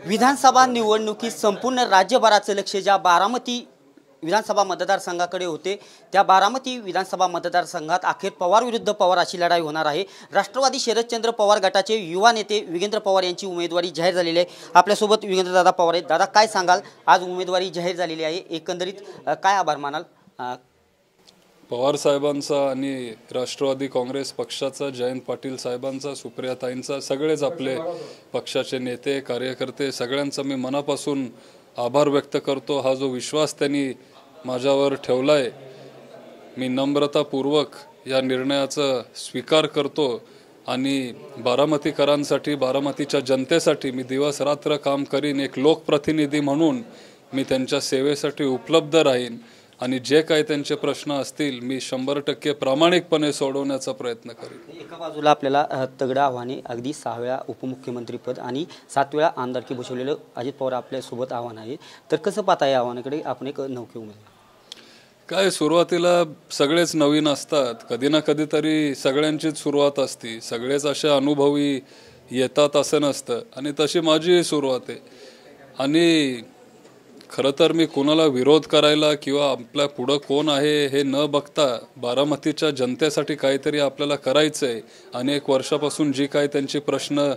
विधानसभा निवडणुकीत संपूर्ण राज्यभराचं लक्ष ज्या बारामती विधानसभा मतदारसंघाकडे होते त्या बारामती विधानसभा मतदारसंघात अखेर पवार विरुद्ध पवार अशी लढाई होणार आहे। राष्ट्रवादी शरदचंद्र पवार गटाचे युवा नेते विगेंद्र पवार यांची उमेदवारी जाहीर झालेली आहे। आपल्यासोबत विगेंद्र दादा पवार आहेत। दादा काय सांगाल, आज उमेदवारी जाहीर झालेली आहे, एकंदरीत काय आभार मानाल? पवार साहेबांचा आणि राष्ट्रवादी काँग्रेस पक्षाचा, जयंत पाटील साहेबांचा, सुप्रियाताईंचा, सगळेच आपले पक्षाचे नेते कार्यकर्ते सगळ्यांचा मी मनापासून आभार व्यक्त करतो। हा जो विश्वास त्यांनी माझ्यावर ठेवलाय, मी नम्रतापूर्वक या निर्णयाचा स्वीकार करतो आणि बारामतीकरांसाठी, बारामतीच्या जनतेसाठी मी दिवस रात्र काम करीन। एक लोकप्रतिनिधी म्हणून मी त्यांच्या सेवेसाठी उपलब्ध राहीन आणि जे काही त्यांचे प्रश्न असतील मी 100% प्रामाणिकपणे सोडवण्याचा प्रयत्न करेन। एका बाजूला आपल्याला तगडं आव्हाने, अगदी 6 वेळा उपमुख्यमंत्रीपद आणि 7 वेळा आमदारकी बसवलेलं अजित पवार आपल्यासोबत आव्हान आहे, तर कसं पाहता या आव्हानाकडे आपण एक नौके उमेदवार? काय सुरुवातीला सगळेच नवीन असतात, कधी ना कधी तरी सगळ्यांचीच सुरुवात असते, सगळेच असे अनुभवी येतात असं नसतं आणि तशी माझी सुरुवात आहे। आणि खरं तर मी कोणाला विरोध करायला किंवा आपल्या पुढं कोण आहे हे न बघता बारामतीच्या जनतेसाठी काहीतरी आपल्याला करायचं आहे। अनेक वर्षापासून जी काही त्यांची प्रश्न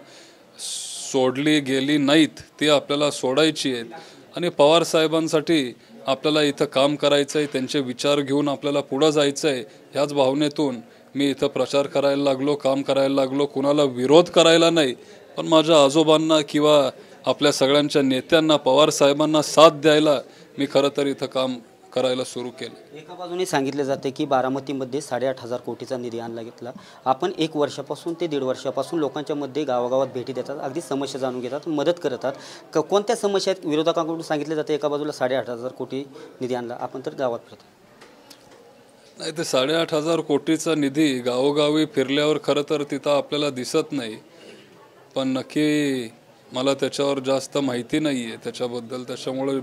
सोडली गेली नाहीत ती आपल्याला सोडायची आहेत आणि पवार साहेबांसाठी आपल्याला इथं काम करायचं आहे, त्यांचे विचार घेऊन आपल्याला पुढं जायचं आहे। ह्याच भावनेतून मी इथं प्रचार करायला लागलो, काम करायला लागलो, कुणाला विरोध करायला नाही, पण माझ्या आजोबांना किंवा आपल्या सगळ्यांच्या नेत्यांना, पवार साहेबांना साथ द्यायला मी खरं तर इथं काम करायला सुरू केलं। एका बाजूने सांगितले जाते की बारामतीमध्ये 8,500 कोटीचा निधी आणला घेतला। आपण 1 वर्षापासून ते 1.5 वर्षापासून लोकांच्या मध्ये गावागावात भेटी देतात, अगदी समस्या जाणून घेतात, मदत करतात। कोणत्या समस्या आहेत विरोधकांकडून सांगितले जाते? एका बाजूला 8,500 कोटी निधी आणला, आपण तर गावात फिरतो नाही, ते 8,500 कोटीचा निधी गावोगावी फिरल्यावर खरं तर तिथं आपल्याला दिसत नाही, पण नक्की मला त्याच्यावर जास्त माहिती नाही आहे त्याच्याबद्दल, त्याच्यामुळे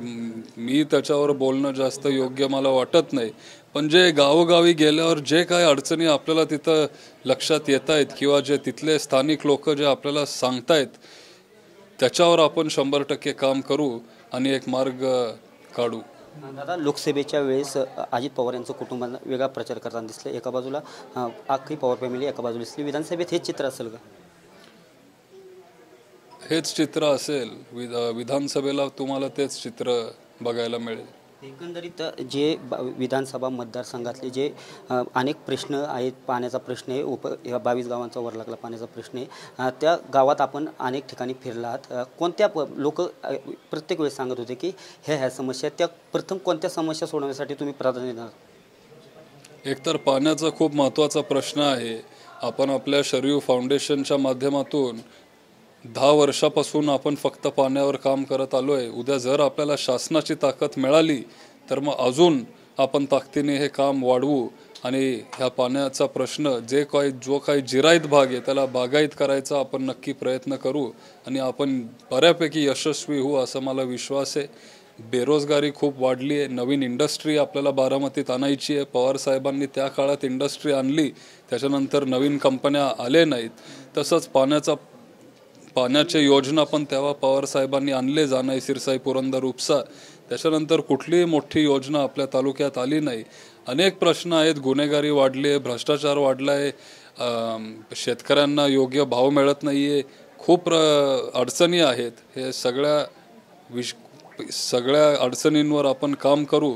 मी त्याच्यावर बोलणं जास्त योग्य मला वाटत नाही। पण जे गावोगावी गेल्यावर जे काही अडचणी आपल्याला तिथं लक्षात येत आहेत किंवा जे तिथले स्थानिक लोक जे आपल्याला सांगतायत त्याच्यावर आपण 100% काम करू आणि एक मार्ग काढू। दादा, लोकसभेच्या वेळेस अजित पवार यांचं कुटुंबांना वेगळा प्रचार करताना दिसलं, एका बाजूला अख्खी पवार फॅमिली एका बाजूला दिसली, विधानसभेत हेच चित्र असेल का? हेच चित्र असेल विधानसभेला, तुम्हाला तेच चित्र बघायला मिळेल। एकंदरीत जे विधानसभा मतदारसंघातले जे अनेक प्रश्न आहेत, पाण्याचा प्रश्न आहे, 22 गावांचा वरलागला पाण्याचा प्रश्न आहे, त्या गावात आपण अनेक ठिकाणी फिरलात, कोणत्या लोक प्रत्येक वेळेस सांगत होते की ह्या समस्या, त्या प्रथम कोणत्या समस्या सोडवण्यासाठी तुम्ही प्राधान्य देणार? एकतर पाण्याचा खूप महत्त्वाचा प्रश्न आहे। आपण आपल्या शरीव फाउंडेशनच्या माध्यमातून 10 वर्षापासून आपण फक्त पाण्यावर काम करत आलोय। उद्या जर आपल्याला शासनाची ताकद मिळाली तर मग अजून आपण ताकदीने हे काम वाढवू आणि ह्या पाण्याचा प्रश्न जो काही जिरायत भाग आहे त्याला बागायत करायचा आपण नक्की प्रयत्न करू आणि आपण बऱ्यापैकी यशस्वी होऊ असं मला विश्वास आहे। बेरोजगारी खूप वाढली आहे, नवीन इंडस्ट्री आपल्याला बारामतीत आणायची आहे। पवार साहेबांनी त्या काळात इंडस्ट्री आणली, त्याच्यानंतर नवीन कंपन्या आले नाहीत। तसंच पाण्याचे योजना पण तेव्हा पवार साहेबांनी आणले, जानाई, सिरसाई, पुरंदर, उपसा, त्याच्यानंतर कुठलीही मोठी योजना आपल्या तालुक्यात आली नाही। अनेक प्रश्न आहेत, गुन्हेगारी वाढली आहे, भ्रष्टाचार वाढला आहे, शेतकऱ्यांना योग्य भाव मिळत नाही आहे, खूप अडचणी आहेत। हे सगळ्या अडचणींवर आपण काम करू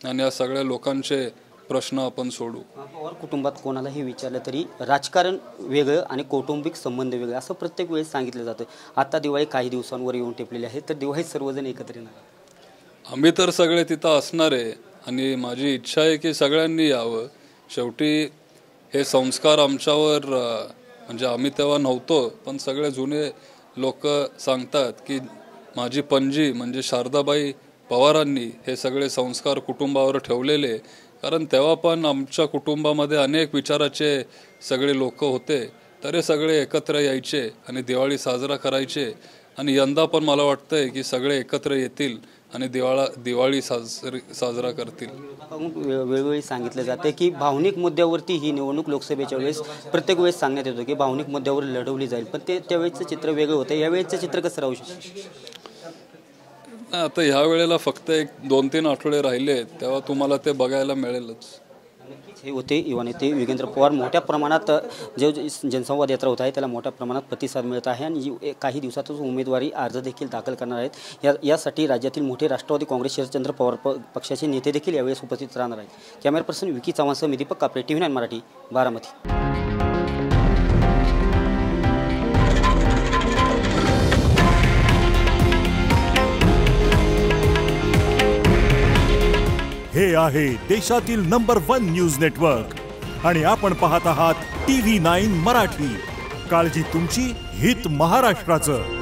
आणि या सगळ्या लोकांचे प्रश्न आपण सोडू। पवार कुटुंबात कोणालाही विचारलं तरी राजकारण वेगळं आणि कौटुंबिक संबंध वेगळे असं प्रत्येक वेळेस सांगितलं जातं। आता दिवाळी काही दिवसांवर येऊन टेपलेली आहे, तर दिवाळीत सर्वजण एकत्र येणार? आम्ही तर सगळे तिथं असणार आहे आणि माझी इच्छा आहे की सगळ्यांनी यावं। शेवटी हे संस्कार आमच्यावर म्हणजे आम्ही तेव्हा नव्हतो, पण सगळे जुने लोक सांगतात की माझी पणजी म्हणजे शारदाबाई पवारांनी हे सगळे संस्कार कुटुंबावर ठेवलेले, कारण तेव्हा पण आमच्या कुटुंबामध्ये अनेक विचाराचे सगळे लोक होते, तर हे सगळे एकत्र यायचे आणि दिवाळी साजरा करायचे। आणि यंदा पण मला वाटतंय की सगळे एकत्र येतील आणि दिवाळी साजरा करतील। वेळोवेळी सांगितलं जाते की भावनिक मुद्द्यावरती ही निवडणूक लोकसभेच्या वेळेस प्रत्येक वेळेस सांगण्यात येतो की भावनिक मुद्द्यावर लढवली जाईल, पण त्यावेळेचं चित्र वेगळं होतं, यावेळेचं चित्र कसं राहू शकतं? नाही, आता ह्या वेळेला फक्त एक 2-3 आठवडे राहिले आहेत, तेव्हा तुम्हाला ते बघायला मिळेलच. नक्कीच हे होते युवा नेते विगेंद्र पवार. मोठ्या प्रमाणात जे जनसंवाद यात्रा होत आहे त्याला मोठ्या प्रमाणात प्रतिसाद मिळत आहे आणि काही दिवसातच उमेदवारी अर्ज देखील दाखल करणार आहेत. यासाठी राज्यातील मोठे राष्ट्रवादी काँग्रेस शरदचंद्र पवार पक्षाचे नेते देखील यावेळेस उपस्थित राहणार आहेत. कॅमेरा पर्सन विकी चव्हाणसह मी दीपक कापरे, TV9 मराठी, बारामती. हे आहे देशातील नंबर 1 न्यूज नेटवर्क आणि आपण पाहत आहात TV9 मराठी. काळजी तुमची, हित महाराष्ट्राचं.